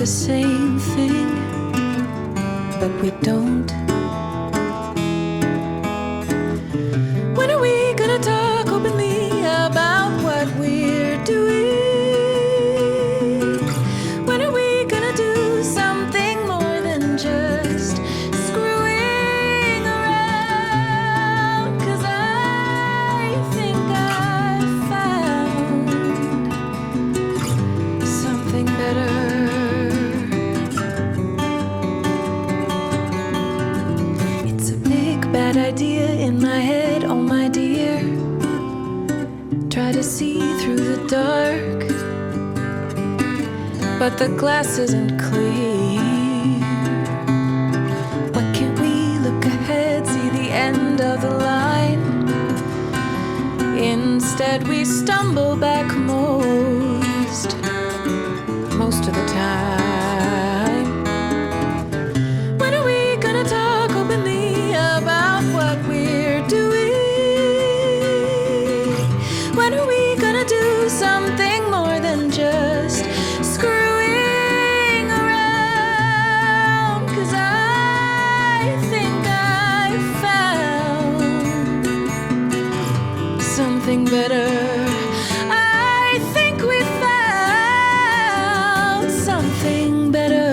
the same thing, but we don't. When are we gonna talk openly about what we're doing? When are we gonna do something more than just screwing around? 'Cause I think I found something better. It's a big bad idea in my head, oh my dear. Try to see through the dark, but the glass isn't clear. Why can't we look ahead, see the end of the line? Instead we stumble back most of the time. When are we gonna talk openly about what we're doing? When are we gonna do something more than just screwing around? 'Cause I think I found something better. I think we found something better.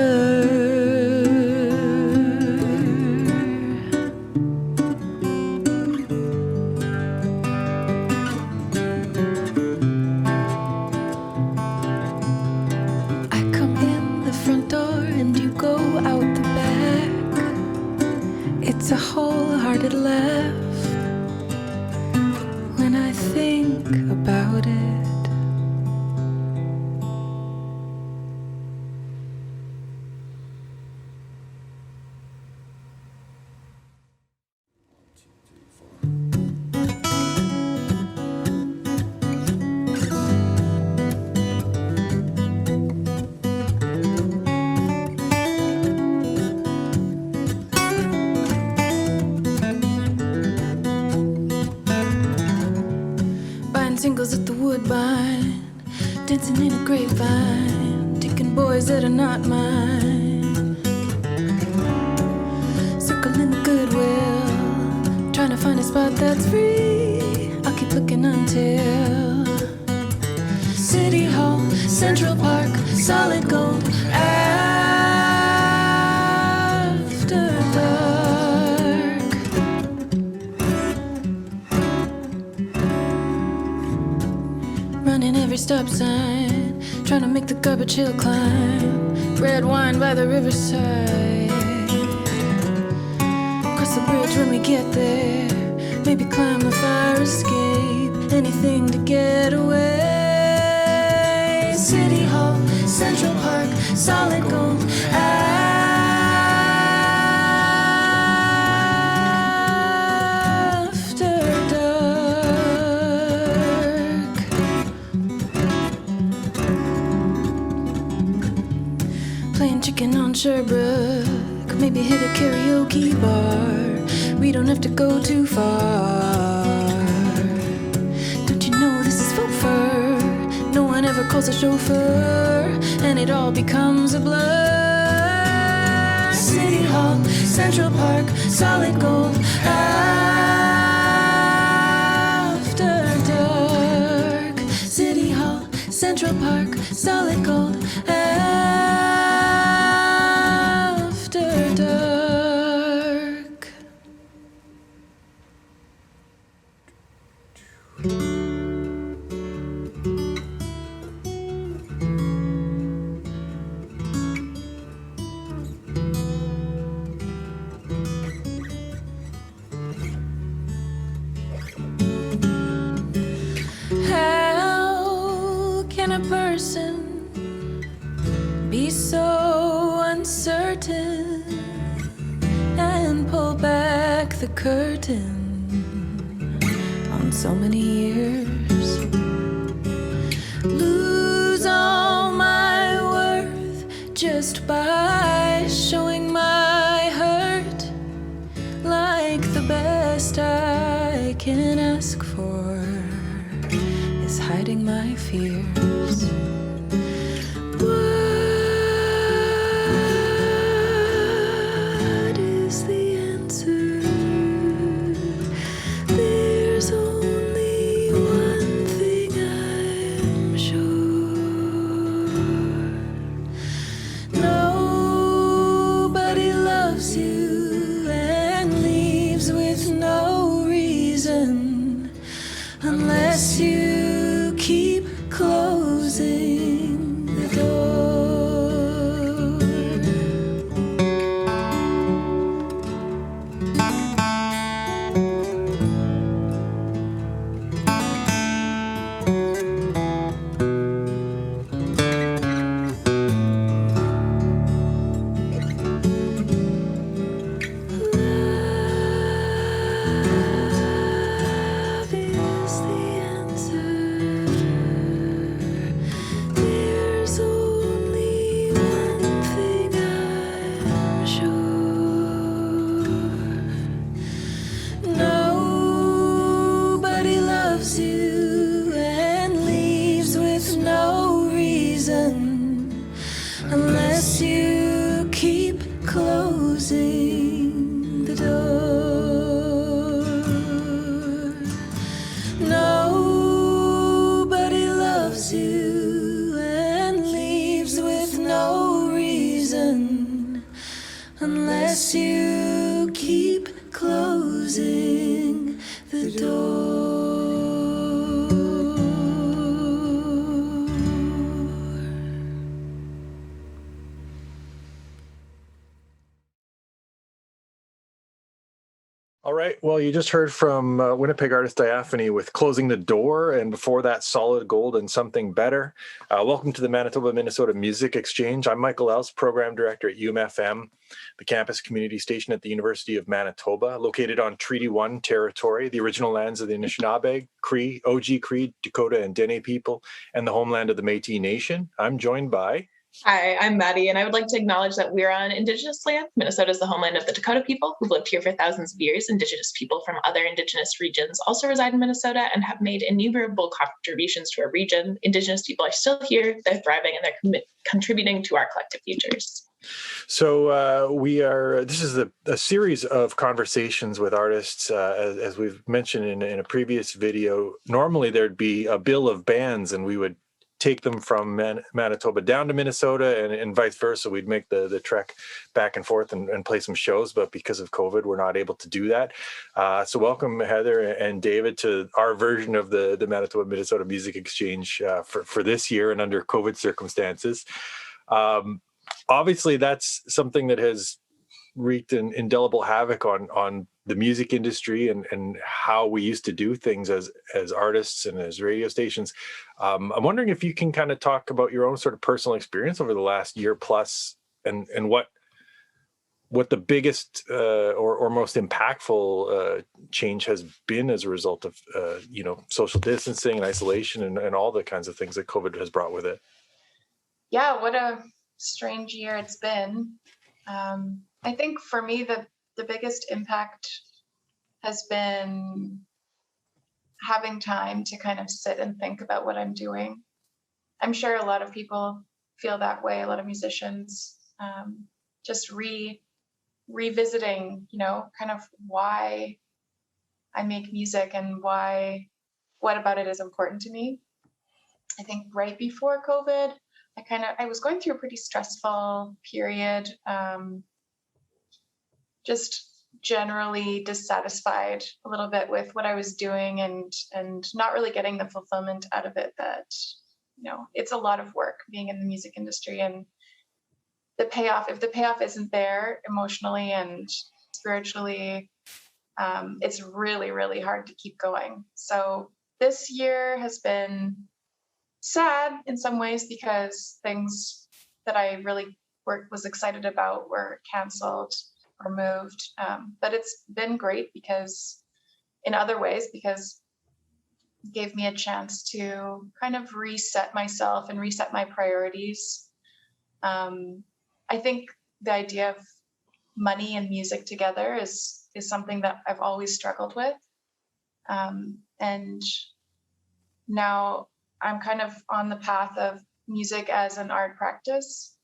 I come in the front door and you go out the back. It's a wholehearted laugh when I think about it. Buying singles at the Woodbine, dancing in a grapevine, taking boys that are not mine. Circling the Goodwill, trying to find a spot that's free. I'll keep looking until City Hall, Central Park, solid gold. After dark, running every stop sign, trying to make the garbage hill climb. Red wine by the riverside. Cross the bridge when we get there. Maybe climb the fire escape. Anything to get away. City Hall, Central Park, solid gold. After dark, playing chicken on Sherbrooke. Maybe hit a karaoke bar. We don't have to go too far. Don't you know this is faux fur? No one ever calls a chauffeur, and it all becomes a blur. City Hall, Central Park, solid gold. After dark, City Hall, Central Park, solid gold. After dark. How can a person be so uncertain and pull back the curtain on so many years? Lose all my worth just by showing my hurt, like the best I can ask for is hiding my fears. What unless you keep closing the door. Nobody loves you and leaves with no reason unless you keep closing the door. All right. Well, you just heard from Winnipeg artist Diaphanie with Closing the Door, and before that, Solid Gold and Something Better. Welcome to the Manitoba, Minnesota Music Exchange. I'm Michael Else, Program Director at UMFM, the campus community station at the University of Manitoba, located on Treaty 1 territory, the original lands of the Anishinaabe, Cree, OG Cree, Dakota, and Dene people, and the homeland of the Métis Nation. I'm joined by... Hi, I'm Maddie, and I would like to acknowledge that we're on Indigenous land. Minnesota is the homeland of the Dakota people who've lived here for thousands of years. Indigenous people from other Indigenous regions also reside in Minnesota and have made innumerable contributions to our region. Indigenous people are still here, they're thriving, and they're contributing to our collective futures. So this is a series of conversations with artists, as we've mentioned in a previous video. Normally there'd be a bill of bands and we would take them from Manitoba down to Minnesota and vice versa. We'd make the trek back and forth and play some shows, but because of COVID, we're not able to do that. So welcome, Heather and David, to our version of the Manitoba Minnesota Music Exchange for this year and under COVID circumstances. Obviously, that's something that has wreaked an indelible havoc on the music industry and how we used to do things as artists and as radio stations. I'm wondering if you can kind of talk about your own sort of personal experience over the last year plus and what the biggest or most impactful change has been as a result of social distancing and isolation and all the kinds of things that COVID has brought with it. Yeah, what a strange year it's been. I think for me, the biggest impact has been having time to kind of sit and think about what I'm doing. I'm sure a lot of people feel that way, a lot of musicians, just revisiting, kind of why I make music and what about it is important to me. I think right before COVID, I was going through a pretty stressful period, just generally dissatisfied a little bit with what I was doing and not really getting the fulfillment out of it that, it's a lot of work being in the music industry, and if the payoff isn't there emotionally and spiritually, it's really, really hard to keep going. So this year has been sad in some ways because things that I really was excited about were canceled or moved. But it's been great in other ways, because it gave me a chance to kind of reset myself and reset my priorities. I think the idea of money and music together is something that I've always struggled with. And now I'm kind of on the path of music as an art practice,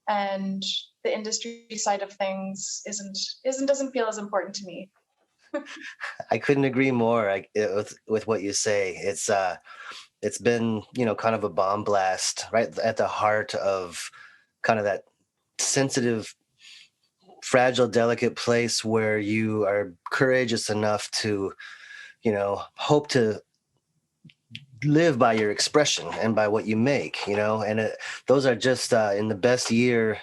and the industry side of things doesn't feel as important to me. I couldn't agree more with what you say. It's been, kind of a bomb blast right at the heart of kind of that sensitive, fragile, delicate place where you are courageous enough to, hope to live by your expression and by what you make, and those are just in the best year,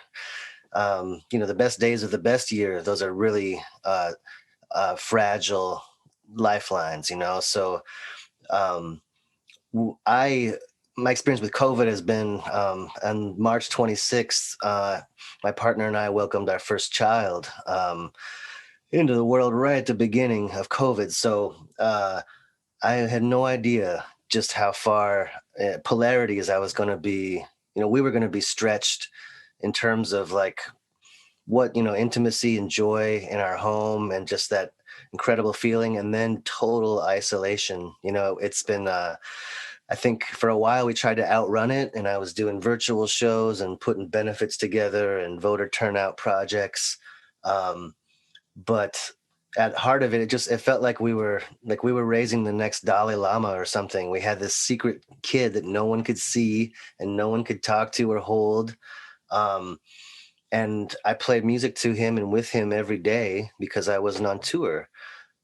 the best days of the best year. Those are really fragile lifelines, so my experience with COVID has been on March 26th, my partner and I welcomed our first child into the world right at the beginning of COVID. So I had no idea just how far polarities I was going to be, we were going to be stretched in terms of like what, intimacy and joy in our home and just that incredible feeling, and then total isolation. It's been I think for a while we tried to outrun it, and I was doing virtual shows and putting benefits together and voter turnout projects. But at heart of it, it felt like we were raising the next Dalai Lama or something. We had this secret kid that no one could see and no one could talk to or hold. And I played music to him and with him every day because I wasn't on tour.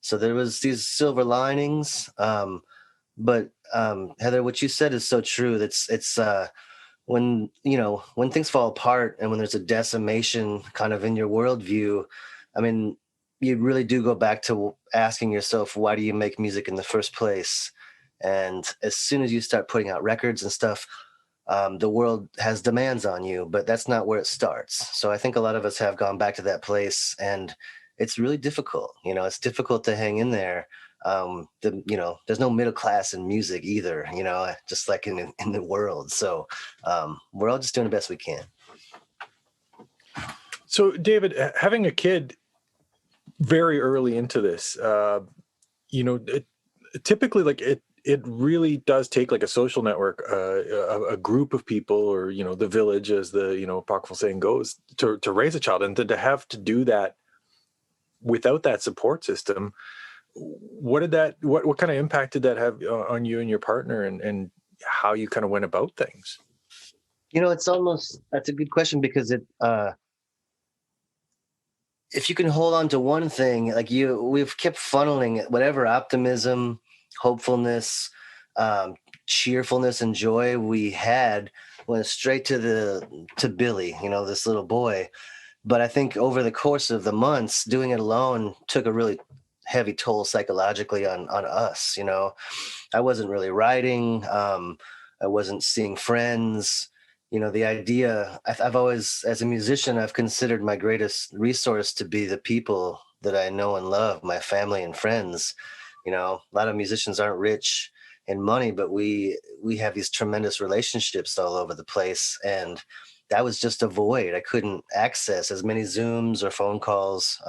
So there was these silver linings. But Heather, what you said is so true. It's when when things fall apart and when there's a decimation kind of in your worldview. I mean, you really do go back to asking yourself, why do you make music in the first place? And as soon as you start putting out records and stuff, the world has demands on you, but that's not where it starts. So I think a lot of us have gone back to that place, and it's really difficult. It's difficult to hang in there. There's no middle class in music either, just like in the world. So we're all just doing the best we can. So David, having a kid very early into this, typically it really does take like a social network, a group of people, or, the village, as the, apocryphal saying goes, to raise a child, and to have to do that without that support system. What kind of impact did that have on you and your partner, and how you kind of went about things? That's a good question, because if you can hold on to one thing, we've kept funneling whatever optimism, hopefulness, cheerfulness, and joy we had went straight to Billy, this little boy. But I think over the course of the months, doing it alone took a really heavy toll psychologically on us. I wasn't really writing. I wasn't seeing friends. The idea, I've always, as a musician, I've considered my greatest resource to be the people that I know and love, my family and friends. A lot of musicians aren't rich in money, but we have these tremendous relationships all over the place. And that was just a void. I couldn't access as many Zooms or phone calls.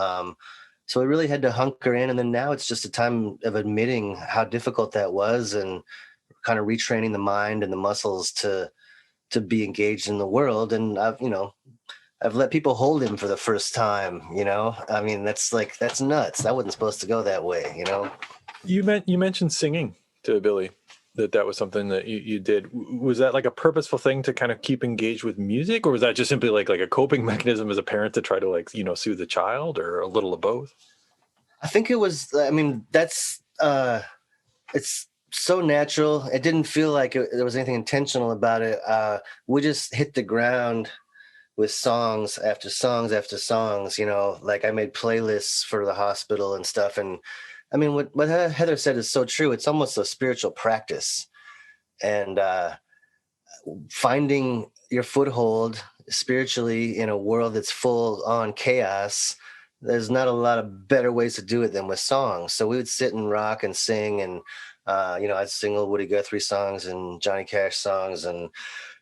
So I really had to hunker in. And then now it's just a time of admitting how difficult that was, and kind of retraining the mind and the muscles to be engaged in the world. And I've let people hold him for the first time. I mean, that's nuts. That wasn't supposed to go that way. You mentioned singing to Billy, that was something that you did. Was that like a purposeful thing to kind of keep engaged with music, or was that just simply like a coping mechanism as a parent to try to soothe the child, or a little of both? I think it was, that's, it's so natural. It didn't feel like there was anything intentional about it. We just hit the ground with songs after songs after songs, I made playlists for the hospital and stuff. And I mean, what Heather said is so true. It's almost a spiritual practice, and finding your foothold spiritually in a world that's full on chaos. There's not a lot of better ways to do it than with songs. So we would sit and rock and sing, and I'd sing old Woody Guthrie songs and Johnny Cash songs, and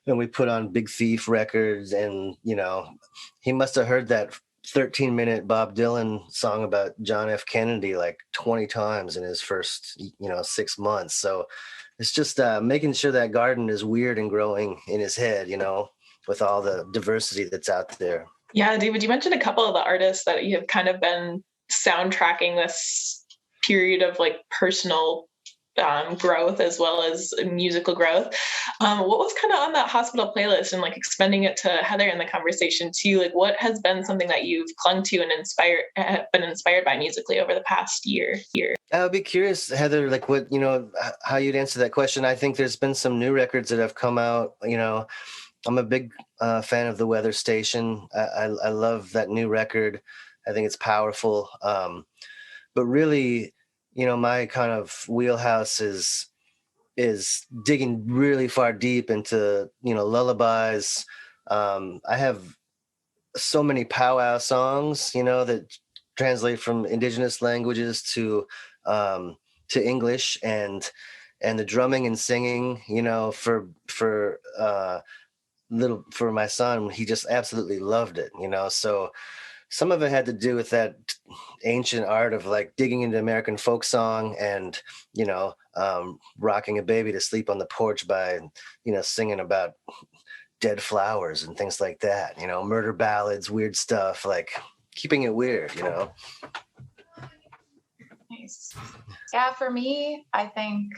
we put on Big Thief records. And he must have heard that 13-minute Bob Dylan song about John F. Kennedy like 20 times in his first 6 months. So it's just making sure that garden is weird and growing in his head, with all the diversity that's out there. Yeah, David, you mentioned a couple of the artists that you have kind of been soundtracking this period of personal growth as well as musical growth. What was kind of on that hospital playlist, and extending it to Heather in the conversation too? What has been something that you've clung to and been inspired by musically over the past year? I would be curious, Heather, what, how you'd answer that question. I think there's been some new records that have come out. I'm a big fan of The Weather Station. I love that new record. I think it's powerful. But really, my kind of wheelhouse is digging really far deep into, lullabies. I have so many powwow songs, that translate from indigenous languages to English, and the drumming and singing, for my son, he just absolutely loved it, so some of it had to do with that ancient art of digging into American folk song and rocking a baby to sleep on the porch by, singing about dead flowers and things like that, murder ballads, weird stuff, like keeping it weird. Nice. Yeah, for me, I think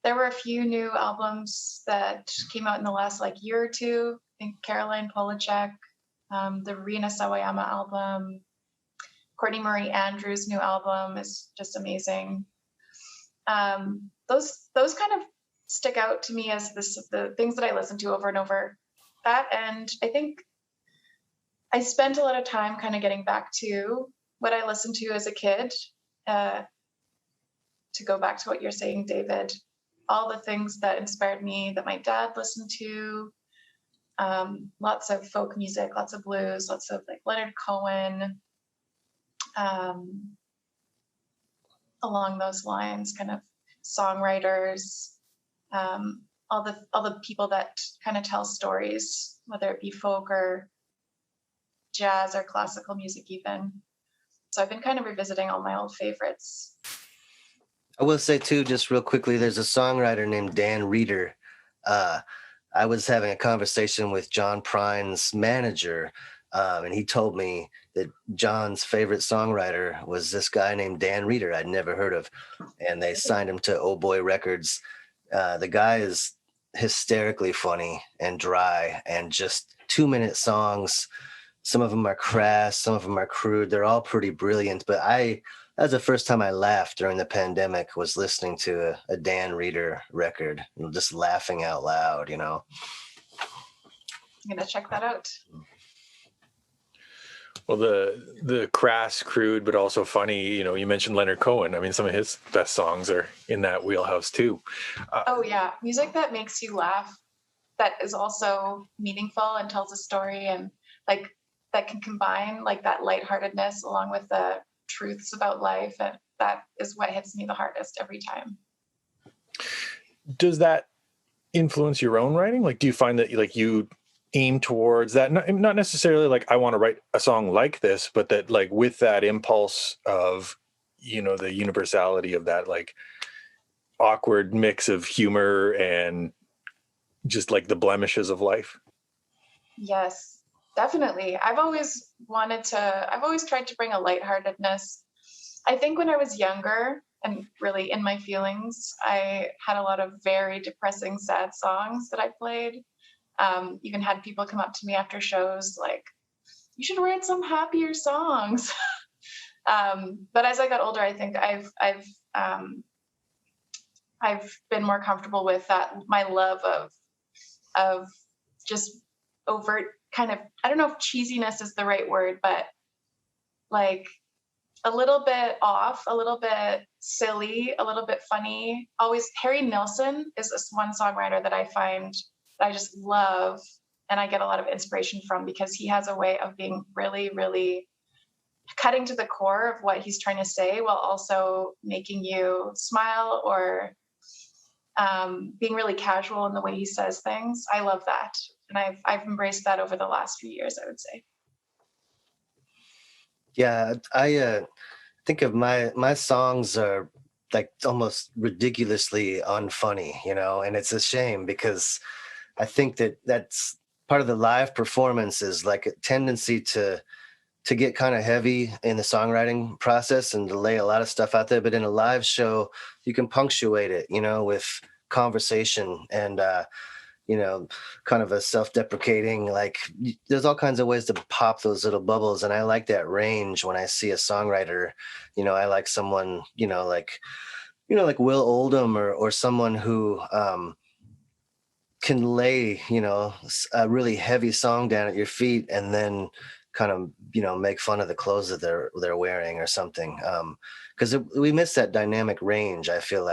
there were a few new albums that came out in the last year or two. I think Caroline Polachek, the Rina Sawayama album, Courtney Marie Andrews' new album is just amazing. Those kind of stick out to me as the things that I listen to over and over. That, and I think I spent a lot of time kind of getting back to what I listened to as a kid. To go back to what you're saying, David, all the things that inspired me that my dad listened to, lots of folk music, lots of blues, lots of Leonard Cohen, along those lines, kind of songwriters, all the people that kind of tell stories, whether it be folk or jazz or classical music even. So I've been kind of revisiting all my old favorites. I will say too, just real quickly, there's a songwriter named Dan Reeder. I was having a conversation with John Prine's manager, and he told me that John's favorite songwriter was this guy named Dan Reeder I'd never heard of, and they signed him to Oh Boy Records. The guy is hysterically funny and dry and just 2-minute songs. Some of them are crass, some of them are crude. They're all pretty brilliant, but that was the first time I laughed during the pandemic, was listening to a Dan Reeder record, just laughing out loud, I'm going to check that out. Well, the crass, crude, but also funny, you mentioned Leonard Cohen. I mean, some of his best songs are in that wheelhouse too. Oh yeah, music that makes you laugh, that is also meaningful and tells a story, and that can combine that lightheartedness along with the truths about life, and that is what hits me the hardest every time. Does that influence your own writing? Do you find that you aim towards that? Not necessarily I want to write a song like this, but that with that impulse of the universality of that awkward mix of humor and just the blemishes of life. Yes, definitely. I've always tried to bring a lightheartedness. I think when I was younger and really in my feelings, I had a lot of very depressing, sad songs that I played. Even had people come up to me after shows you should write some happier songs. But as I got older, I think I've been more comfortable with that. My love of just overt kind of, I don't know if cheesiness is the right word, but a little bit off, a little bit silly, a little bit funny. Always, Harry Nilsson is this one songwriter that I find that I just love, and I get a lot of inspiration from, because he has a way of being really, really cutting to the core of what he's trying to say, while also making you smile, or being really casual in the way he says things. I love that, and I've embraced that over the last few years, I would say. Yeah, I think of my songs are almost ridiculously unfunny, and it's a shame, because I think that's part of the live performance, is a tendency to get kind of heavy in the songwriting process and to lay a lot of stuff out there. But in a live show, you can punctuate it, with conversation and, kind of a self-deprecating, there's all kinds of ways to pop those little bubbles. And I like that range when I see a songwriter. I like someone, like Will Oldham, or someone who can lay, a really heavy song down at your feet and then kind of, make fun of the clothes that they're wearing or something. Because we miss that dynamic range, I feel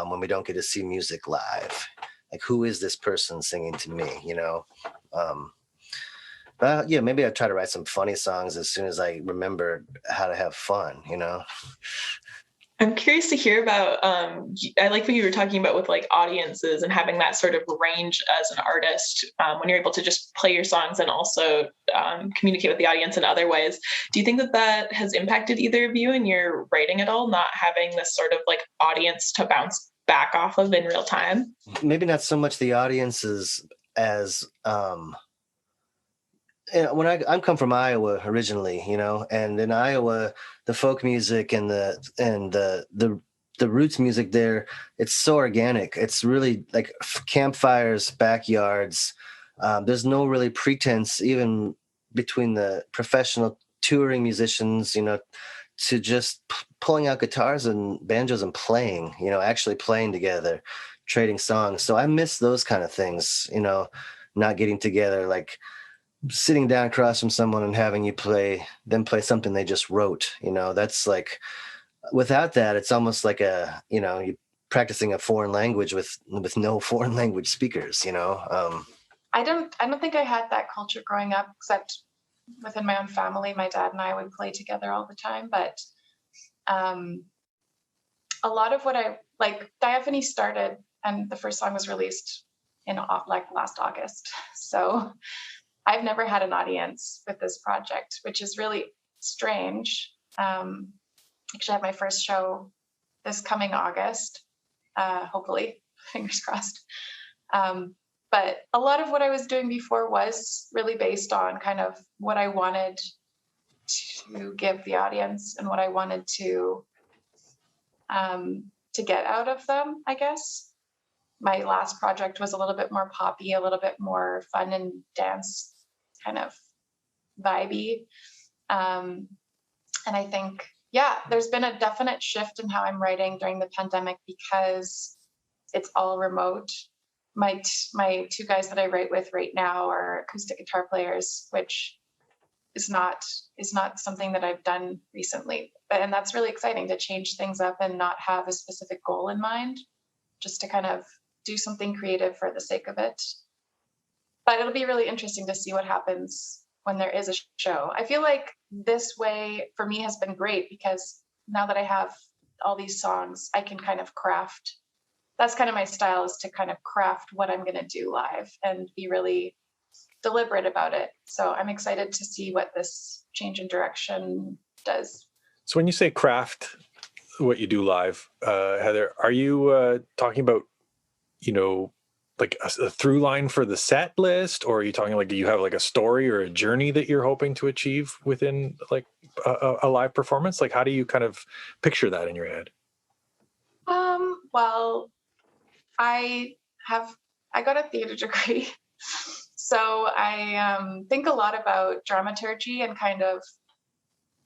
when we don't get to see music live. Who is this person singing to me, But yeah, maybe I try to write some funny songs as soon as I remember how to have fun, I'm curious to hear about, I like what you were talking about with like audiences and having that sort of range as an artist, when you're able to just play your songs and also communicate with the audience in other ways. Do you think that that has impacted either of you in your writing at all, not having this sort of like audience to bounce back off of in real time? Maybe not so much the audiences as when I'm come from Iowa originally, and in Iowa, the folk music and the roots music there, it's so organic. It's really like campfires, backyards. There's no really pretense even between the professional touring musicians, to just pulling out guitars and banjos and playing, actually playing together, trading songs. So I miss those kind of things, not getting together, like sitting down across from someone and having you play something they just wrote. That's like, without that, it's almost like you practicing a foreign language with no foreign language speakers. I don't think I had that culture growing up, except within my own family. My dad and I would play together all the time, but a lot of what I like, Diaphanie started, and the first song was released in like last August. So I've never had an audience with this project, which is really strange. Actually, I have my first show this coming August, hopefully, fingers crossed. But a lot of what I was doing before was really based on kind of what I wanted to give the audience and what I wanted to get out of them, I guess. My last project was a little bit more poppy, a little bit more fun and dance kind of vibey. And I think, there's been a definite shift in how I'm writing during the pandemic because it's all remote. My two guys that I write with right now are acoustic guitar players, which is not something that I've done recently. And that's really exciting to change things up and not have a specific goal in mind, just to kind of do something creative for the sake of it. But it'll be really interesting to see what happens when there is a show. I feel like this way for me has been great because now that I have all these songs, I can kind of craft. That's kind of my style, is to kind of craft what I'm going to do live and be really deliberate about it. So I'm excited to see what this change in direction does. So when you say craft what you do live, Heather, are you talking about, like a through line for the set list, or are you talking like, do you have like a story or a journey that you're hoping to achieve within like a live performance? Like, how do you kind of picture that in your head? Well, I got a theater degree, so I think a lot about dramaturgy and kind of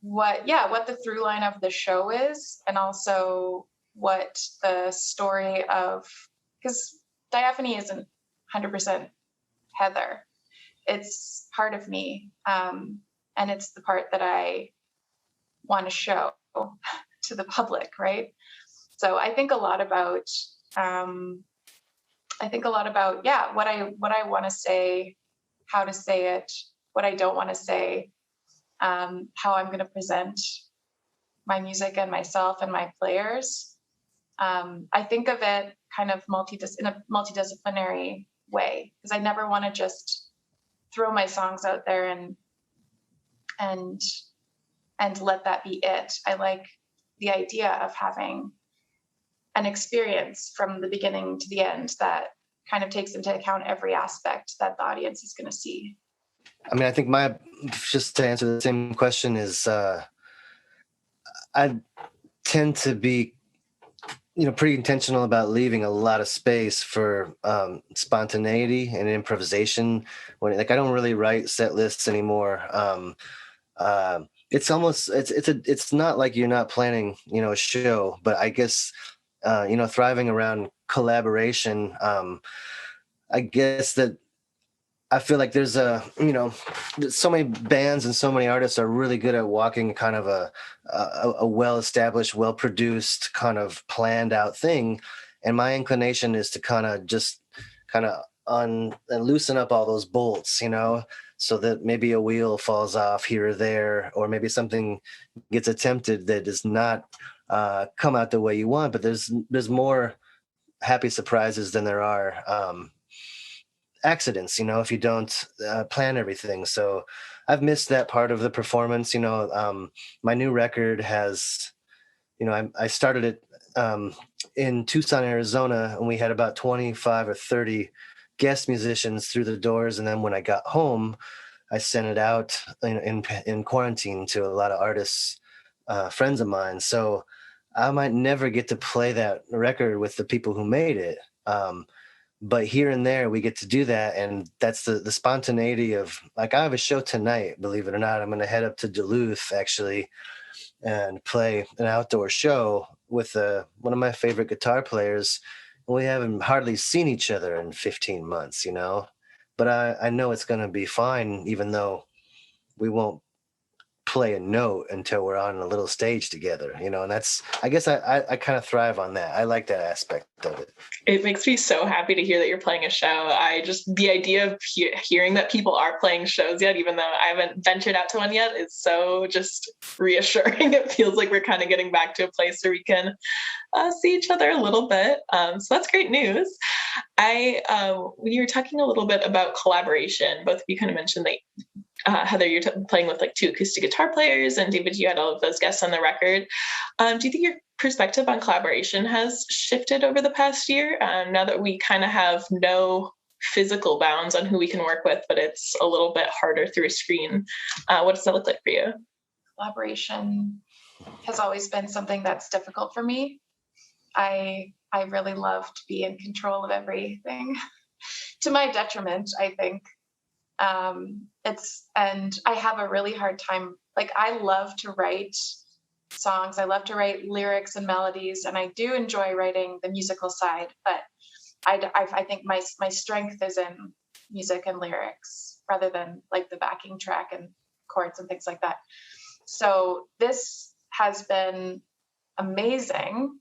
what the through line of the show is, and also what the story of, because Diaphanie isn't 100% Heather. It's part of me, and it's the part that I want to show to the public, right? So I think a lot about what I want to say, how to say it, what I don't want to say, how I'm going to present my music and myself and my players. I think of it kind of in a multidisciplinary way, because I never want to just throw my songs out there and let that be it. I like the idea of having an experience from the beginning to the end that kind of takes into account every aspect that the audience is going to see. I mean, I think just to answer the same question is, I tend to be, pretty intentional about leaving a lot of space for spontaneity and improvisation. I don't really write set lists anymore. It's almost, it's not like you're not planning, a show, but I guess, thriving around collaboration. I guess that I feel like there's so many bands and so many artists are really good at walking kind of a well-established, well-produced, kind of planned out thing. And my inclination is to kind of and loosen up all those bolts, so that maybe a wheel falls off here or there, or maybe something gets attempted that is not come out the way you want, but there's more happy surprises than there are accidents, if you don't plan everything. So I've missed that part of the performance. My new record has, I started it in Tucson, Arizona, and we had about 25 or 30 guest musicians through the doors. And then when I got home, I sent it out in quarantine to a lot of artists, friends of mine. So I might never get to play that record with the people who made it. But here and there we get to do that. And that's the spontaneity of, like, I have a show tonight, believe it or not. I'm going to head up to Duluth actually and play an outdoor show with one of my favorite guitar players. We haven't hardly seen each other in 15 months, but I know it's going to be fine, even though we won't play a note until we're on a little stage together, and that's, I guess I kind of thrive on that. I like that aspect of it. It makes me so happy to hear that you're playing a show. The idea of hearing that people are playing shows yet, even though I haven't ventured out to one yet, is so just reassuring. It feels like we're kind of getting back to a place where we can see each other a little bit. So that's great news. When you were talking a little bit about collaboration, both of you kind of mentioned that Heather, you're playing with like 2 acoustic guitar players, and David, you had all of those guests on the record. Do you think your perspective on collaboration has shifted over the past year? Now that we kind of have no physical bounds on who we can work with, but it's a little bit harder through a screen. What does that look like for you? Collaboration has always been something that's difficult for me. I really love to be in control of everything, to my detriment, I think. And I have a really hard time. Like, I love to write songs. I love to write lyrics and melodies, and I do enjoy writing the musical side, but I think my strength is in music and lyrics rather than like the backing track and chords and things like that. So this has been amazing,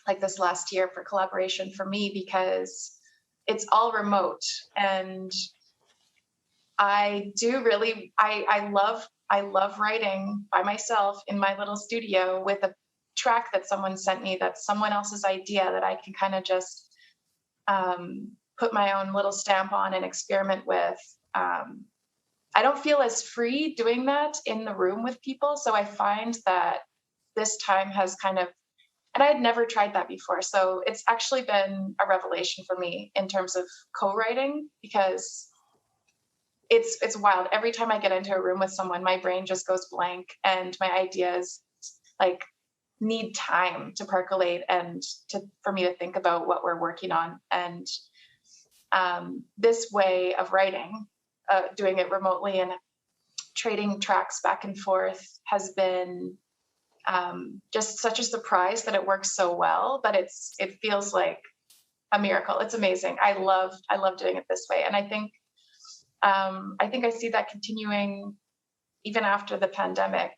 like this last year, for collaboration for me, because it's all remote, and I love writing by myself in my little studio with a track that someone sent me, that's someone else's idea, that I can kind of just put my own little stamp on and experiment with. I don't feel as free doing that in the room with people. So I find that this time has kind of, and I had never tried that before. So it's actually been a revelation for me in terms of co-writing, because it's wild. Every time I get into a room with someone, my brain just goes blank, and my ideas like need time to percolate and for me to think about what we're working on. And this way of writing, doing it remotely and trading tracks back and forth, has been just such a surprise that it works so well. But it feels like a miracle. It's amazing. I love doing it this way, and I think I see that continuing even after the pandemic.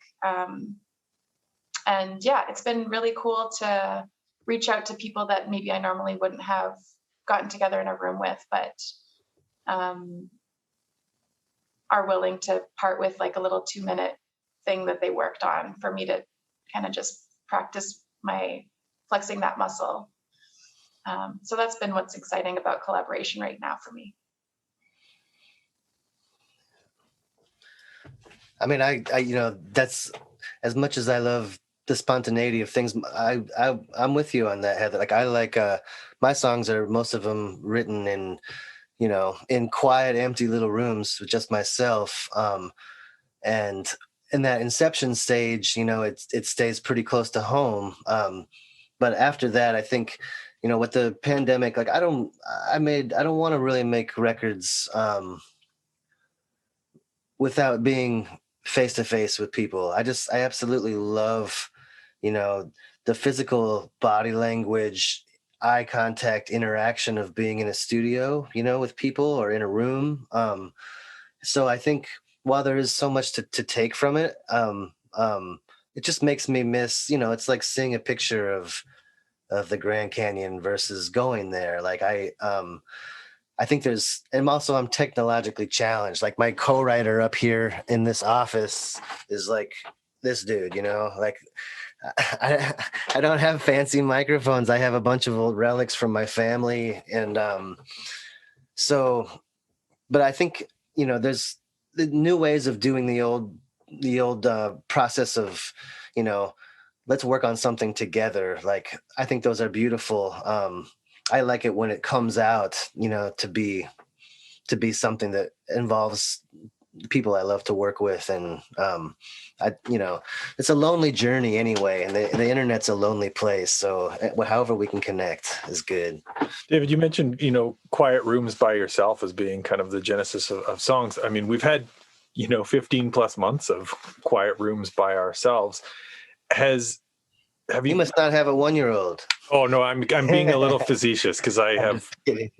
And yeah, it's been really cool to reach out to people that maybe I normally wouldn't have gotten together in a room with, but are willing to part with like a little 2-minute thing that they worked on for me to kind of just practice my flexing that muscle. So that's been what's exciting about collaboration right now for me. I mean, I that's, as much as I love the spontaneity of things, I'm with you on that, Heather. Like, I like my songs are, most of them, written in quiet, empty little rooms with just myself. And in that inception stage, it stays pretty close to home. But after that, I think, with the pandemic, like, I don't want to really make records without being face to face with people. I absolutely love, the physical body language, eye contact, interaction of being in a studio, with people, or in a room. So I think while there is so much to take from it, it just makes me miss, it's like seeing a picture of the Grand Canyon versus going there. Like, I think I'm technologically challenged. Like, my co-writer up here in this office is like this dude, like, I don't have fancy microphones. I have a bunch of old relics from my family, and so. But I think there's the new ways of doing the old process of let's work on something together. Like I think those are beautiful. I like it when it comes out, to be something that involves people I love to work with, and it's a lonely journey anyway, and the internet's a lonely place. So however we can connect is good. David, you mentioned, quiet rooms by yourself as being kind of the genesis of songs. I mean, we've had, 15 plus months of quiet rooms by ourselves. Have you? You must not have a 1-year-old. Oh no, I'm being a little facetious because I I'm have just kidding.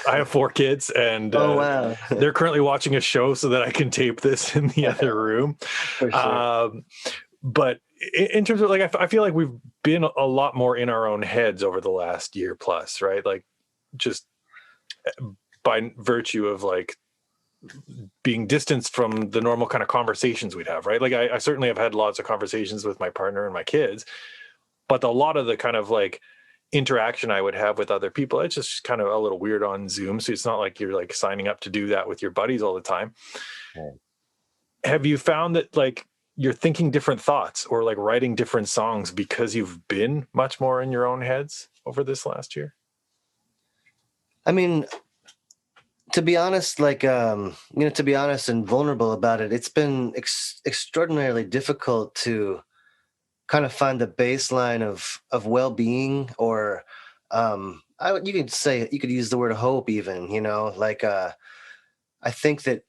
I have 4 kids, and Oh wow. they're currently watching a show so that I can tape this in the other room. For sure. But in terms of I feel like we've been a lot more in our own heads over the last year plus, right? Like just by virtue of being distanced from the normal kind of conversations we'd have, right? Like I certainly have had lots of conversations with my partner and my kids, but a lot of the kind of interaction I would have with other people, it's just kind of a little weird on Zoom. So it's not like you're signing up to do that with your buddies all the time. Right. Have you found that you're thinking different thoughts or writing different songs because you've been much more in your own heads over this last year? I mean, to be honest, to be honest and vulnerable about it, it's been extraordinarily difficult to kind of find the baseline of well-being, or you could use the word hope even, I think that,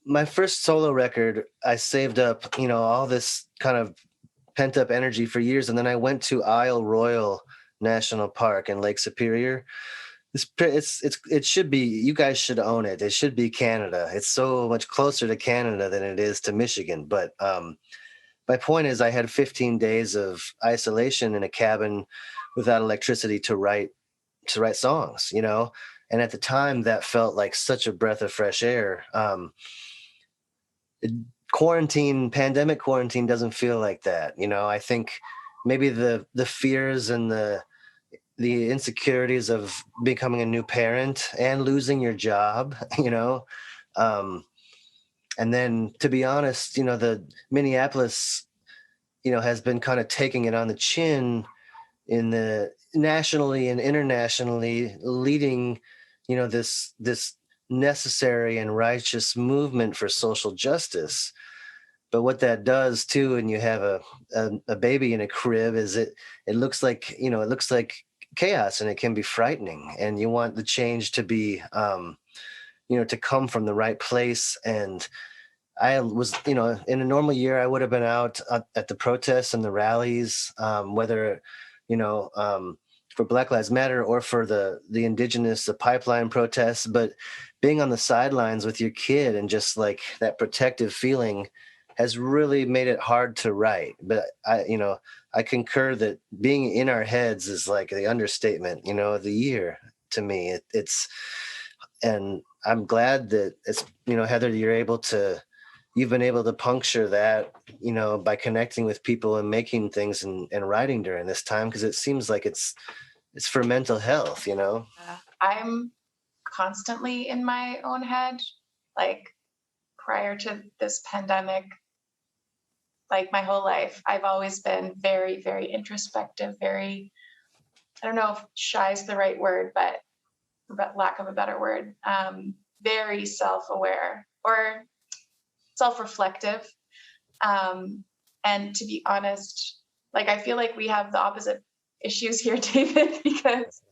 my first solo record, I saved up, all this kind of pent up energy for years. And then I went to Isle Royal National Park in Lake Superior. It should be, you guys should own it. It should be Canada. It's so much closer to Canada than it is to Michigan. But my point is, I had 15 days of isolation in a cabin without electricity to write songs, and at the time that felt like such a breath of fresh air. Pandemic quarantine doesn't feel like that. I think maybe the fears and the insecurities of becoming a new parent and losing your job, and then, to be honest, the Minneapolis, has been kind of taking it on the chin in the nationally and internationally, leading, this necessary and righteous movement for social justice. But what that does too, and you have a baby in a crib, is it looks like, chaos, and it can be frightening, and you want the change to be, to come from the right place. And I was, in a normal year, I would have been out at the protests and the rallies, whether, for Black Lives Matter or for the pipeline protests. But being on the sidelines with your kid and just that protective feeling has really made it hard to write. But I concur that being in our heads is the understatement, of the year to me. And I'm glad that it's, Heather, you've been able to puncture that, by connecting with people and making things and writing during this time, because it seems like it's for mental health, I'm constantly in my own head. Prior to this pandemic, my whole life, I've always been very, very introspective, very, I don't know if shy is the right word, but lack of a better word, very self-aware or self-reflective. And to be honest, I feel like we have the opposite issues here, David, because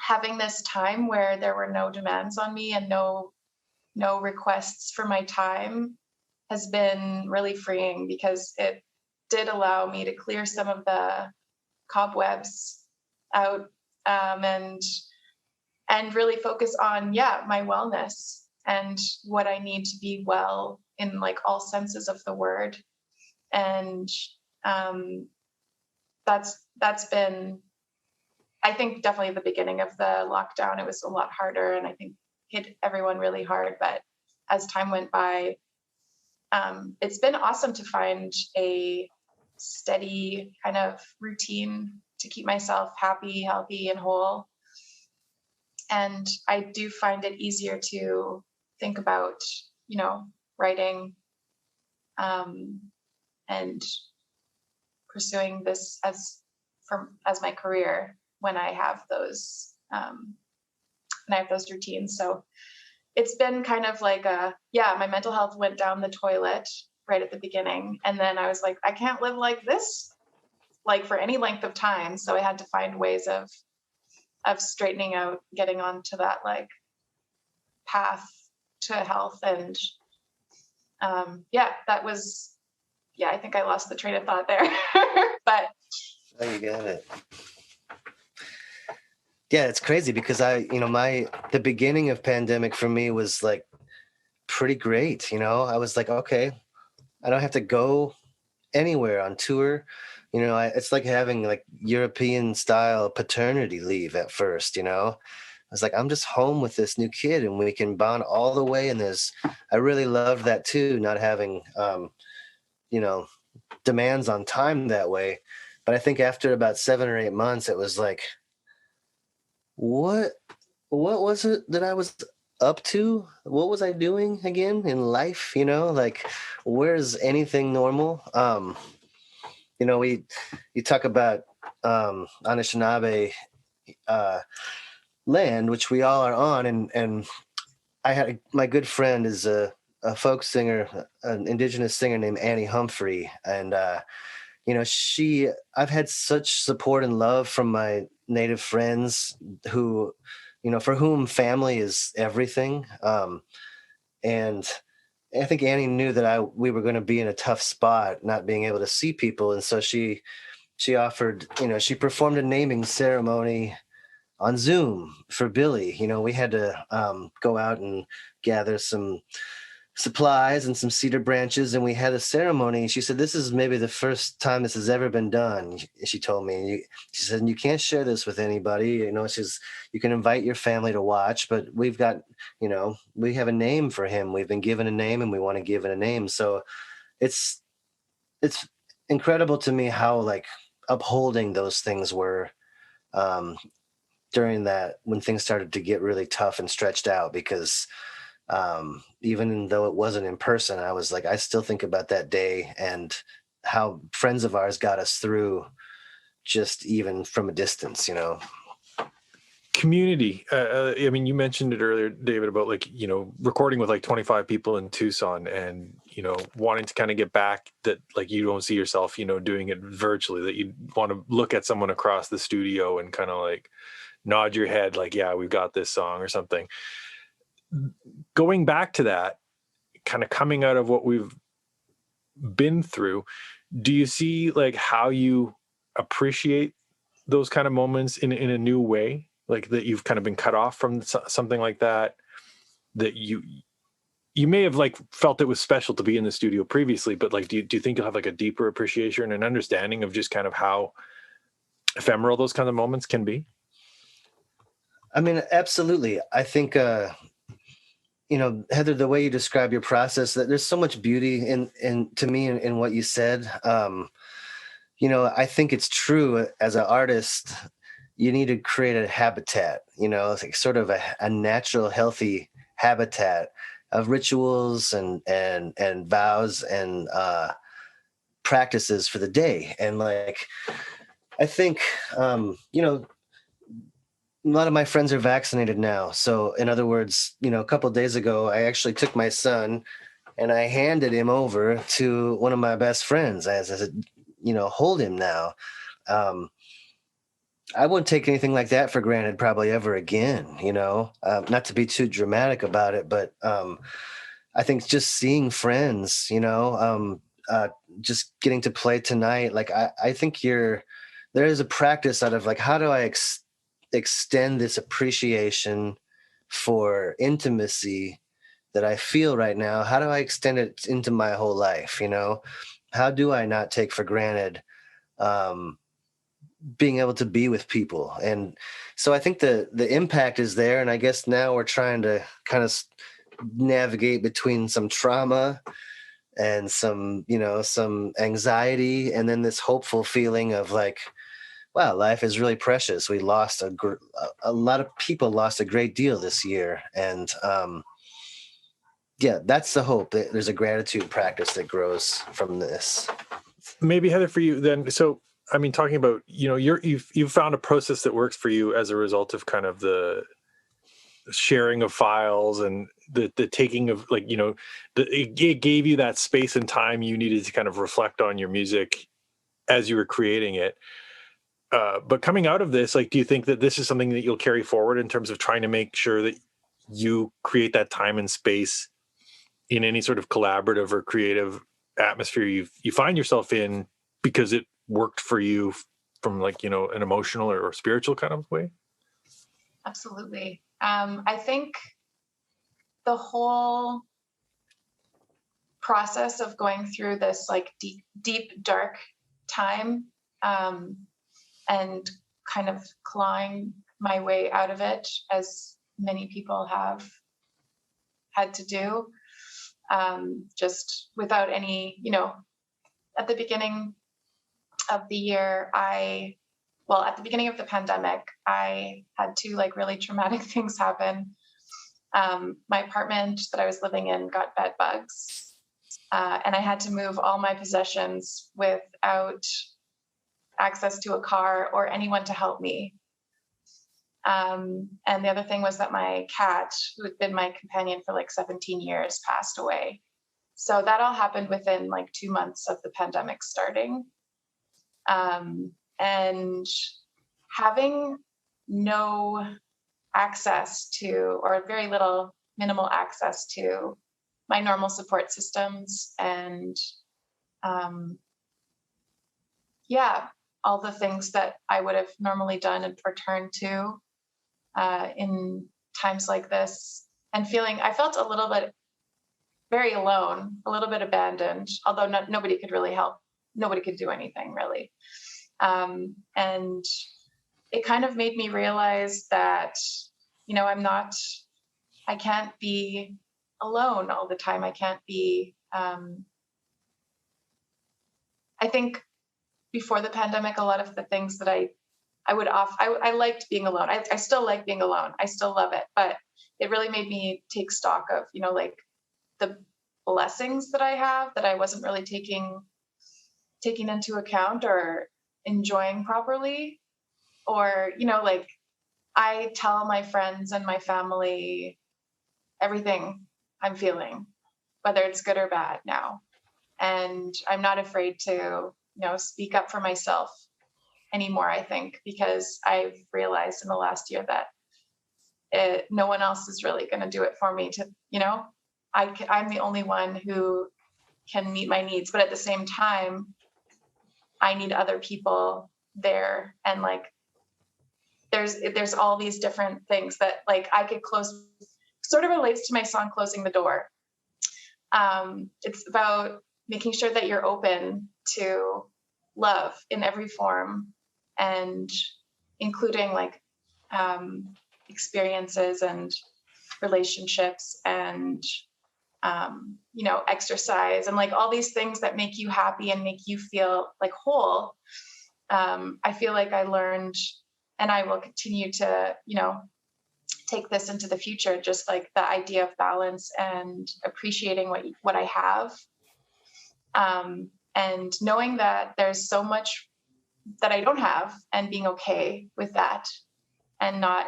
having this time where there were no demands on me and no requests for my time has been really freeing, because it did allow me to clear some of the cobwebs out, and really focus on my wellness and what I need to be well in all senses of the word. And that's been, I think, definitely the beginning of the lockdown. It was a lot harder, and I think hit everyone really hard. But as time went by, it's been awesome to find a steady kind of routine to keep myself happy, healthy, and whole. And I do find it easier to think about, writing and pursuing this as my career when I have those routines. So it's been kind of like my mental health went down the toilet right at the beginning. And then I was like, I can't live like this, like for any length of time. So I had to find ways of straightening out, getting onto that like path to health. And that was, I think I lost the train of thought there, but. Oh, you got it. Yeah, it's crazy because the beginning of pandemic for me was like pretty great. I was like, okay, I don't have to go anywhere on tour. It's like having like European style paternity leave at first, I was like, I'm just home with this new kid and we can bond all the way. And I really loved that too, not having, demands on time that way. But I think after about 7 or 8 months, it was like, what was it that I was up to? What was I doing again in life? Like, where's anything normal? You talk about Anishinaabe land, which we all are on, and I had my good friend is a folk singer, an indigenous singer named Annie Humphrey, and I've had such support and love from my Native friends who, for whom family is everything. And I think Annie knew that we were going to be in a tough spot, not being able to see people. And so she offered, she performed a naming ceremony on Zoom for Billy. We had to go out and gather some supplies and some cedar branches, and we had a ceremony. She said, this is maybe the first time this has ever been done. She told me, she said, you can't share this with anybody. You can invite your family to watch, but we've got, we have a name for him. We've been given a name and we want to give it a name. So it's incredible to me how like upholding those things were during that, when things started to get really tough and stretched out, because even though it wasn't in person, I was like, I still think about that day and how friends of ours got us through just even from a distance, Community. I mean, you mentioned it earlier, David, about like, recording with like 25 people in Tucson and, wanting to kind of get back, that like, you don't see yourself, doing it virtually, that you want to look at someone across the studio and kind of like nod your head, like, yeah, we've got this song or something. Going back to that, kind of coming out of what we've been through, do you see like how you appreciate those kind of moments in a new way? Like that you've kind of been cut off from something like that you may have like felt it was special to be in the studio previously, but like, do you think you'll have like a deeper appreciation and an understanding of just kind of how ephemeral those kind of moments can be? I mean, absolutely. I think, Heather, the way you describe your process, that there's so much beauty in to me in what you said. I think it's true as an artist, you need to create a habitat, it's like sort of a natural, healthy habitat of rituals and vows and practices for the day. And like, I think, a lot of my friends are vaccinated now. So in other words, a couple of days ago, I actually took my son and I handed him over to one of my best friends. I said, hold him now. I wouldn't take anything like that for granted probably ever again, not to be too dramatic about it, but I think just seeing friends, just getting to play tonight. Like, I think there is a practice out of like, how do I extend this appreciation for intimacy that I feel right now? How do I extend it into my whole life? How do I not take for granted being able to be with people? And so I think the impact is there. And I guess now we're trying to kind of navigate between some trauma and some, some anxiety, and then this hopeful feeling of like, wow, life is really precious. We lost a lot of people lost a great deal this year. And yeah, that's the hope. There's a gratitude practice that grows from this. Maybe Heather, for you then. So, I mean, talking about, you've found a process that works for you as a result of kind of the sharing of files and the taking of, like, it gave you that space and time you needed to kind of reflect on your music as you were creating it. But coming out of this, like, do you think that this is something that you'll carry forward in terms of trying to make sure that you create that time and space in any sort of collaborative or creative atmosphere you find yourself in, because it worked for you from, like, an emotional or spiritual kind of way? Absolutely. I think the whole process of going through this like deep, dark time, and kind of clawing my way out of it, as many people have had to do, just without any, at the beginning of the year, at the beginning of the pandemic, I had two like really traumatic things happen. My apartment that I was living in got bed bugs, and I had to move all my possessions without access to a car or anyone to help me. And the other thing was that my cat, who had been my companion for like 17 years, passed away. So that all happened within like 2 months of the pandemic starting. And having no access to, or very little, minimal access to my normal support systems, and all the things that I would have normally done and returned to in times like this, and I felt a little bit very alone, a little bit abandoned, although nobody could really help. Nobody could do anything really. And it kind of made me realize that, I can't be alone all the time. I can't be, I think before the pandemic, a lot of the things that I liked being alone. I still like being alone. I still love it, but it really made me take stock of, like the blessings that I have that I wasn't really taking into account or enjoying properly. Or, like I tell my friends and my family everything I'm feeling, whether it's good or bad now. And I'm not afraid to, speak up for myself anymore, I think, because I've realized in the last year that no one else is really going to do it for me I'm the only one who can meet my needs. But at the same time, I need other people there. And like, there's all these different things that like I could close, sort of relates to my song, Closing the Door. It's about making sure that you're open to love in every form, and including like experiences and relationships and exercise and like all these things that make you happy and make you feel like whole. I feel like I learned, and I will continue to, take this into the future, just like the idea of balance and appreciating what I have. And knowing that there's so much that I don't have, and being okay with that, and not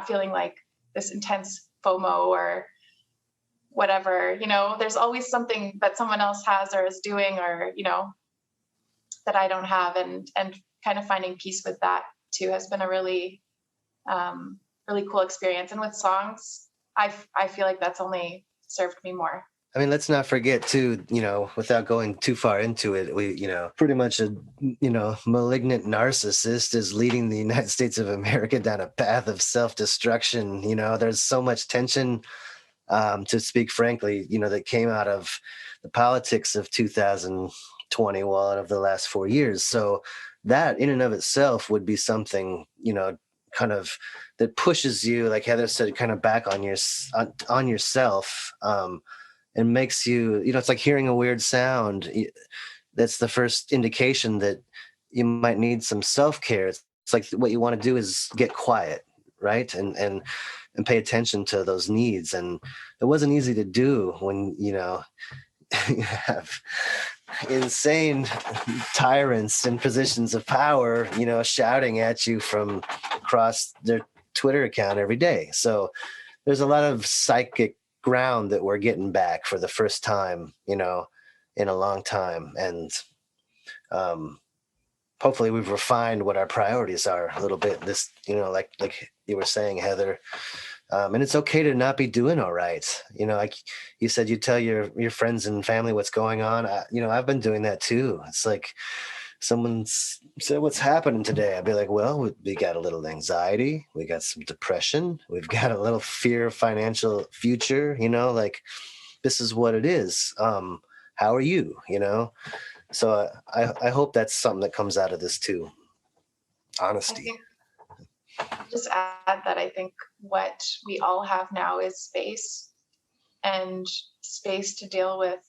feeling like this intense FOMO or whatever, there's always something that someone else has or is doing, or, that I don't have, and kind of finding peace with that too has been a really, really cool experience. And with songs, I feel like that's only served me more. I mean, let's not forget too, without going too far into it, we, pretty much a, malignant narcissist is leading the United States of America down a path of self-destruction. There's so much tension, to speak frankly, that came out of the politics of 2021 of the last 4 years. So that in and of itself would be something, kind of that pushes you, like Heather said, kind of back on yourself. and makes you, it's like hearing a weird sound. That's the first indication that you might need some self-care. It's like what you want to do is get quiet, right? And pay attention to those needs. And it wasn't easy to do when, you have insane tyrants in positions of power, shouting at you from across their Twitter account every day. So there's a lot of psychic ground that we're getting back for the first time, in a long time. And hopefully we've refined what our priorities are a little bit. This, like you were saying, Heather, and it's okay to not be doing all right. Like you said, you tell your friends and family what's going on. I've been doing that too. It's like someone said, "What's happening today?" I'd be like, "Well, we got a little anxiety. We got some depression. We've got a little fear of financial future. Like this is what it is. How are you? So I hope that's something that comes out of this too. Honesty. Just add that I think what we all have now is space, and space to deal with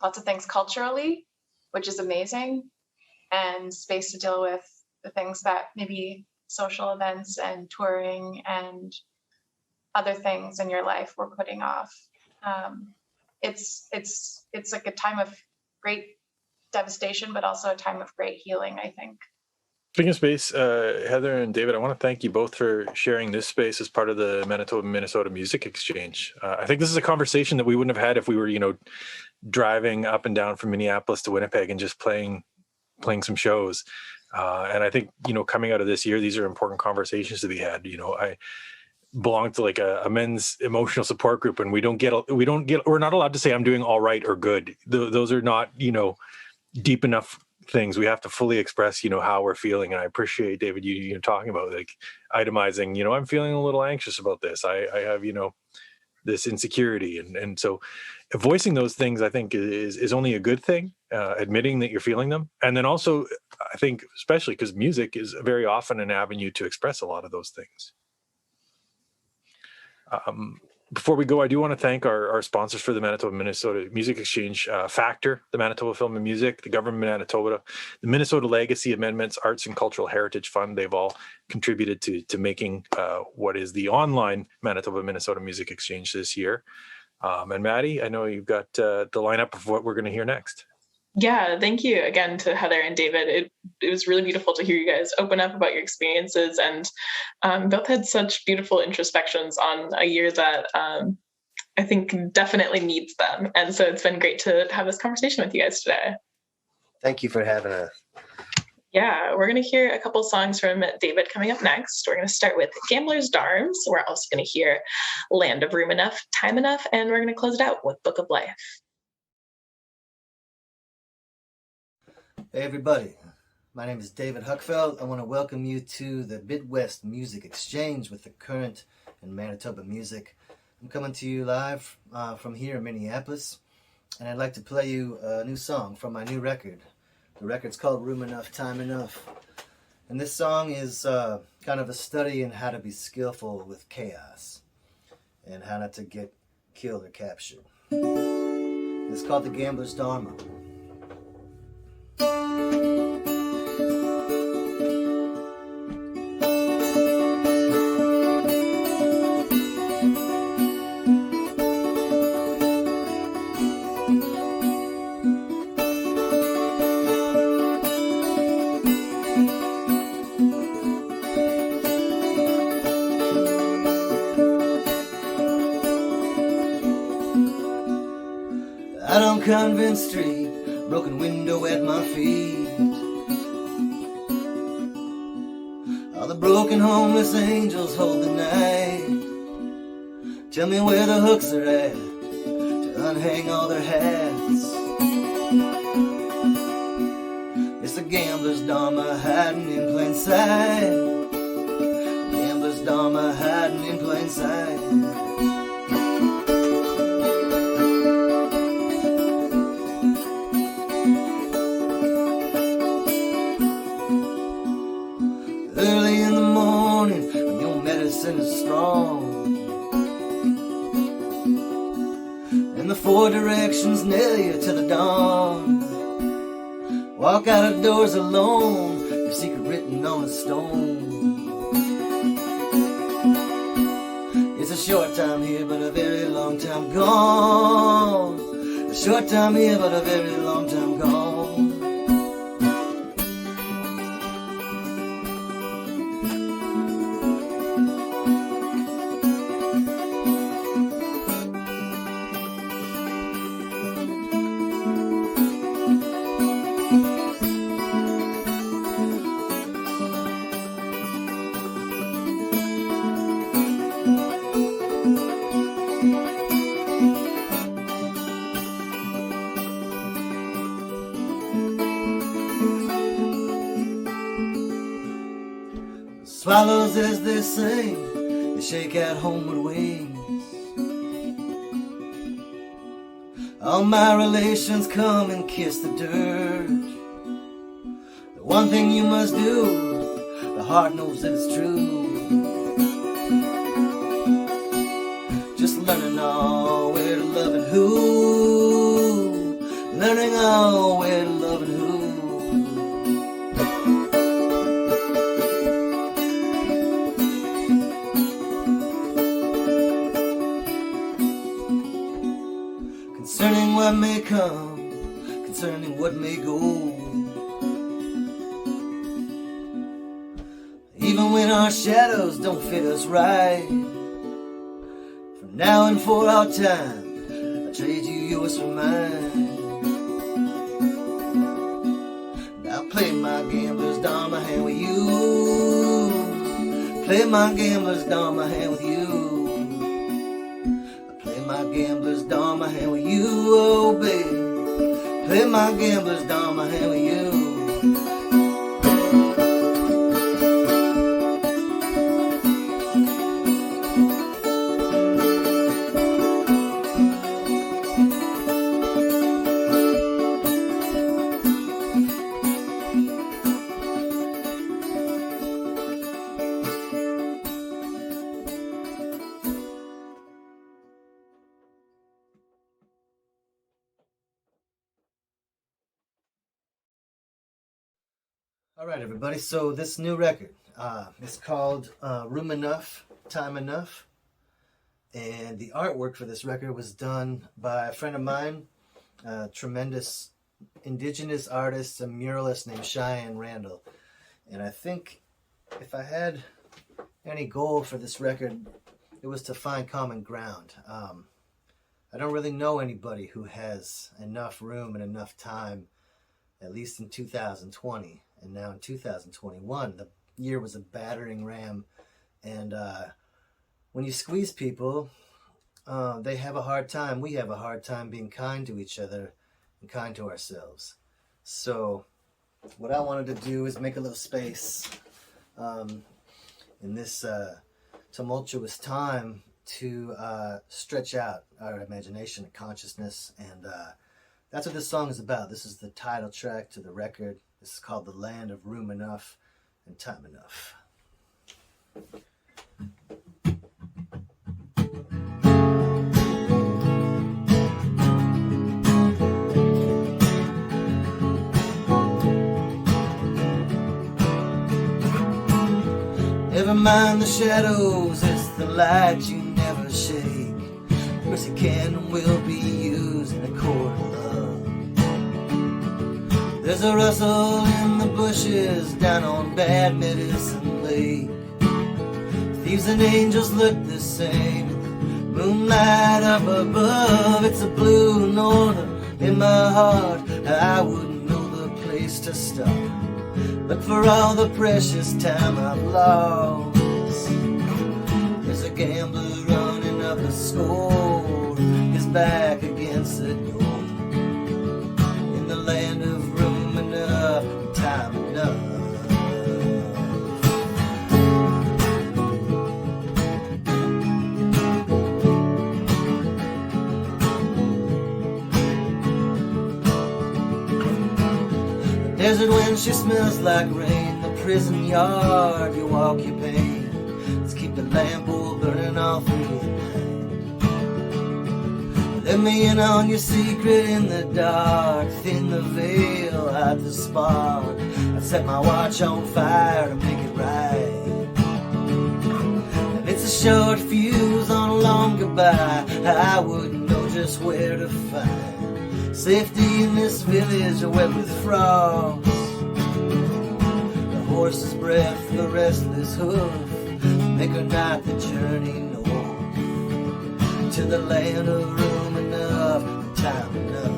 lots of things culturally, which is amazing, and space to deal with the things that maybe social events and touring and other things in your life we're putting off. It's like a time of great devastation, but also a time of great healing, I think. Speaking of space, Heather and David, I want to thank you both for sharing this space as part of the Manitoba-Minnesota Music Exchange. I think this is a conversation that we wouldn't have had if we were, driving up and down from Minneapolis to Winnipeg and just playing some shows. And I think, coming out of this year, these are important conversations to be had. I belong to like a men's emotional support group, and we're not allowed to say I'm doing all right or good. Those are not, deep enough things. We have to fully express, how we're feeling. And I appreciate, David, you talking about like itemizing, I'm feeling a little anxious about this. I have, this insecurity. And so voicing those things, I think is only a good thing, admitting that you're feeling them. And then also, I think, especially because music is very often an avenue to express a lot of those things. Before we go, I do want to thank our sponsors for the Manitoba-Minnesota Music Exchange, Factor, the Manitoba Film and Music, the Government of Manitoba, the Minnesota Legacy Amendments Arts and Cultural Heritage Fund. They've all contributed to making what is the online Manitoba-Minnesota Music Exchange this year. And Maddie, I know you've got the lineup of what we're going to hear next. Yeah, thank you again to Heather and David. It was really beautiful to hear you guys open up about your experiences, and both had such beautiful introspections on a year that I think definitely needs them. And so it's been great to have this conversation with you guys today. Thank you for having us. Yeah, we're going to hear a couple songs from David coming up next. We're going to start with Gambler's Darms. We're also going to hear Land of Room Enough, Time Enough, and we're going to close it out with Book of Life. Hey everybody, my name is David Huckfelt. I want to welcome you to the Midwest Music Exchange with the current and Manitoba music. I'm coming to you live from here in Minneapolis, and I'd like to play you a new song from my new record. The record's called Room Enough, Time Enough, and this song is kind of a study in how to be skillful with chaos and how not to get killed or captured. It's called The Gambler's Dharma. Out on Convent Street, broken window at my feet. All the broken homeless angels hold the night. Tell me where the hooks are at to unhang all their hats. It's the gambler's dharma hiding in plain sight. Gambler's dharma hiding in plain sight. Early in the morning, when your medicine is strong, and the 4 directions nail you to the dawn. Walk out of doors alone, your secret written on a stone. It's a short time here, but a very long time gone. A short time here, but a very long time gone. Swallows as they sing, they shake out homeward wings. All my relations come and kiss the dirt. The one thing you must do, the heart knows that it's true. Just learning all where to love and who. Learning all where to love and who. Concerning what may come, concerning what may go. Even when our shadows don't fit us right, from now and for all time, I trade you yours for mine. Now play my gambler's Dharma hand with you. Play my gambler's Dharma hand with you. My gambler's Dharma hand with you, oh baby. Play my gambler's Dharma hand with you. All right, everybody. So this new record, it's called Room Enough, Time Enough. And the artwork for this record was done by a friend of mine, a tremendous indigenous artist, a muralist named Cheyenne Randall. And I think if I had any goal for this record, it was to find common ground. I don't really know anybody who has enough room and enough time, at least in 2020. And now in 2021, the year was a battering ram. And when you squeeze people, they have a hard time. We have a hard time being kind to each other and kind to ourselves. So what I wanted to do is make a little space in this tumultuous time to stretch out our imagination and consciousness. And that's what this song is about. This is the title track to the record. This is called The Land of Room Enough and Time Enough. Never mind the shadows, it's the light you never shake. Mercy can and will be used in a court of love. There's a rustle in the bushes down on Bad Medicine Lake. Thieves and angels look the same. Moonlight up above, it's a blue north in my heart. I wouldn't know the place to stop. Look for all the precious time I've lost. There's a gambler running up a score, his back against the door. In the land of room enough, time enough. Desert wind, she smells like rain. The prison yard, you walk your pain. Let's keep the lamp oil burning all through the night. Let me in on your secret in the dark. Thin the veil, hide the spark. I set my watch on fire to make it right. And it's a short fuse on a long goodbye. I wouldn't know just where to find safety in this village wet with frost. The horse's breath, the restless hoof, make or not the journey north to the land of room enough and time enough.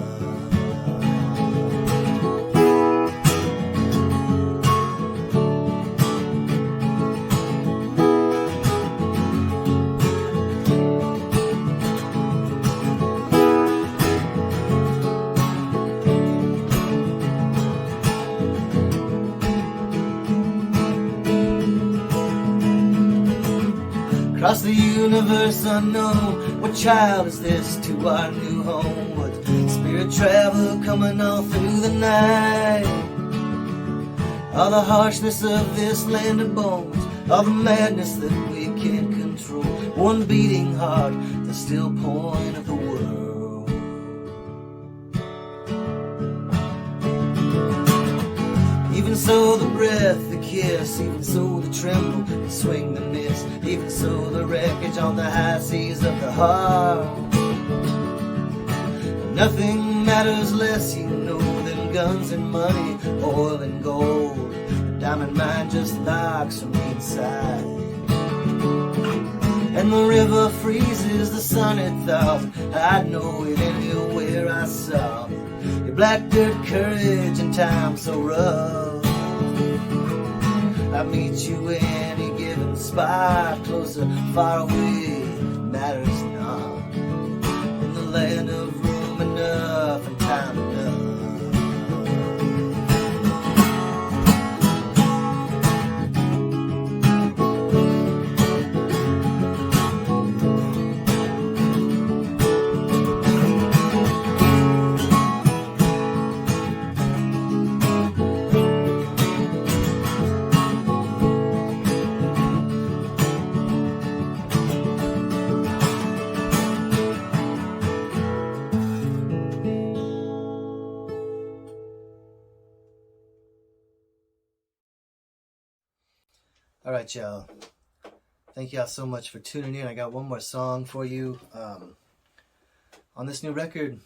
Across the universe unknown, what child is this to our new home? What spirit travel coming all through the night? All the harshness of this land of bones, all the madness that we can't control. One beating heart, the still point of the world. Even so the breath, the kiss, even so the tremble, the swing, the miss, even so the wreckage on the high seas of the heart. Nothing matters less, you know, than guns and money, oil and gold. The diamond mine just locks from the inside. And the river freezes, the sun it thaws. I'd know it anywhere I saw your black dirt courage in times so rough. I meet you any given spot, closer, far away, matters not. In the land of room enough and time enough. All right, y'all. Thank y'all so much for tuning in. I got one more song for you. On this new record,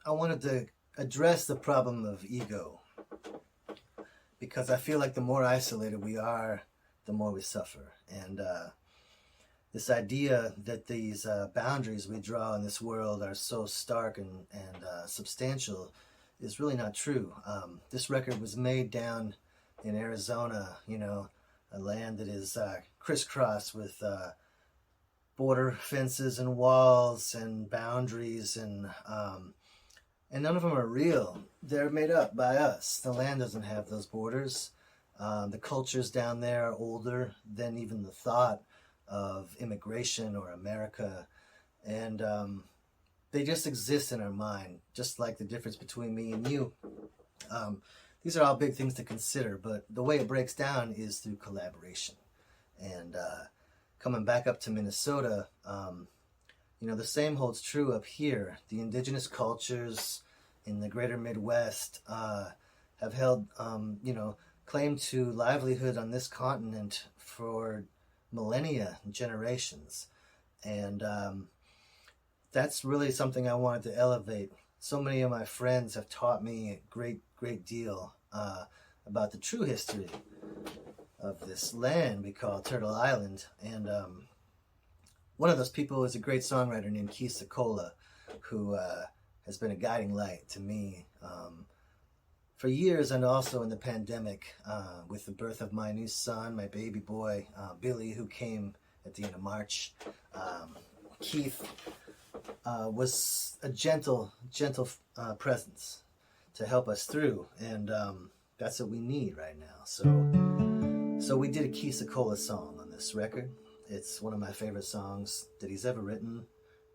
I wanted to address the problem of ego, because I feel like the more isolated we are, the more we suffer. And this idea that these boundaries we draw in this world are so stark and substantial is really not true. This record was made down in Arizona, you know, a land that is crisscrossed with border fences and walls and boundaries, and none of them are real. They're made up by us. The land doesn't have those borders. The cultures down there are older than even the thought of immigration or America, and they just exist in our mind, just like the difference between me and you. These are all big things to consider, but the way it breaks down is through collaboration. And coming back up to Minnesota, you know, the same holds true up here. The indigenous cultures in the greater Midwest have held, you know, claim to livelihood on this continent for millennia and generations. And that's really something I wanted to elevate. So many of my friends have taught me a great deal about the true history of this land we call Turtle Island. And one of those people is a great songwriter named Keith Secola, who has been a guiding light to me for years, and also in the pandemic with the birth of my new son, my baby boy, Billy, who came at the end of March. Keith was a gentle presence to help us through, and that's what we need right now. So we did a Keith Secola song on this record. It's one of my favorite songs that he's ever written.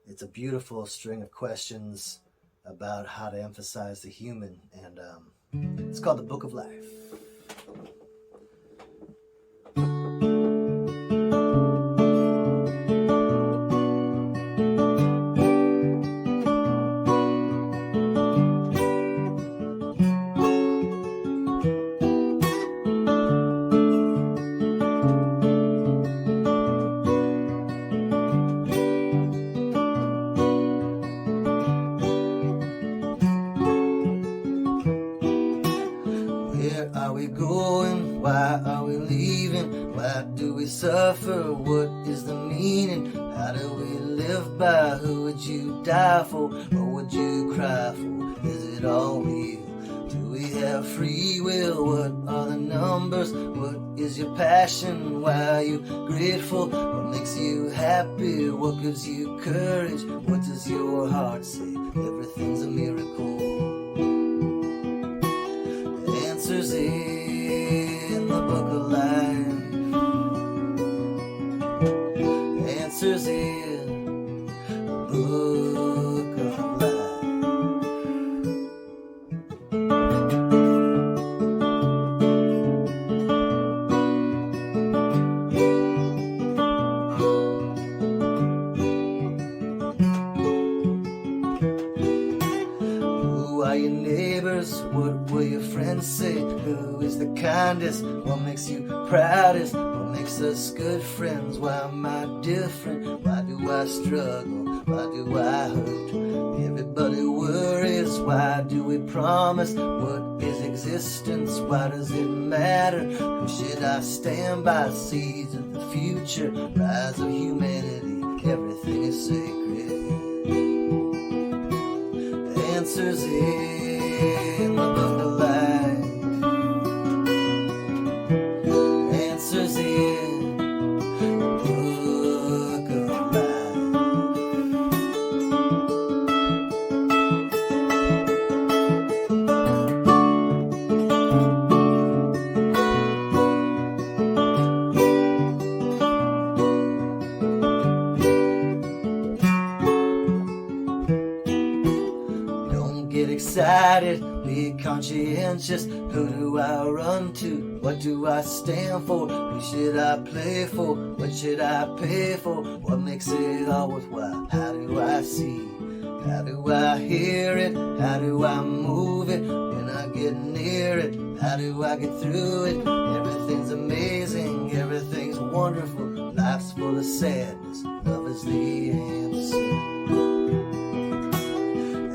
It's a beautiful string of questions about how to emphasize the human, and it's called The Book of Life. are we going? Why are we leaving? Why do we suffer? What is the meaning? How do we live by? Who would you die for? What would you cry for? Is it all real? Do we have free will? What are the numbers? What is your passion? Why are you grateful? What makes you happy? What gives you courage? What does your heart say? Everything's a miracle. The answer's in the book of life. The answer's in the book of life. What will your friends say? Who is the kindest? What makes you proudest? What makes us good friends? Why am I different? Why do I struggle? Why do I hurt? Everybody worries. Why do we promise? What is existence? Why does it matter? Who should I stand by? Seeds of the future, rise of humanity. Everything is sacred. The answer's in the book of life. Answers in the book of life. Don't get excited. Be conscientious. Who do I run to? What do I stand for? Who should I play for? What should I pay for? What makes it all worthwhile? How do I see? How do I hear it? How do I move it? When I get near it, how do I get through it? Everything's amazing, everything's wonderful. Life's full of sadness. Love is the answer.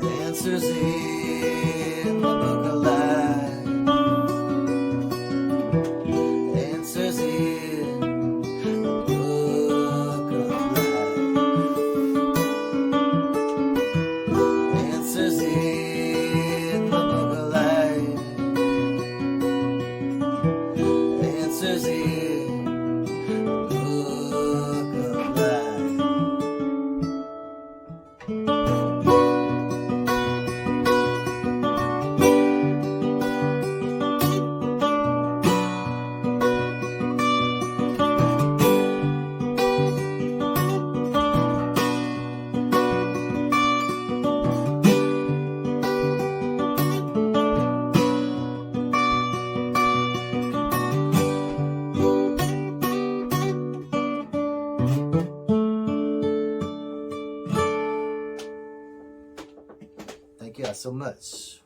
The answer's in the book of life. The answer's in the book of life. The answer's in the book of life. The answer's in the book of life. Thank you so much.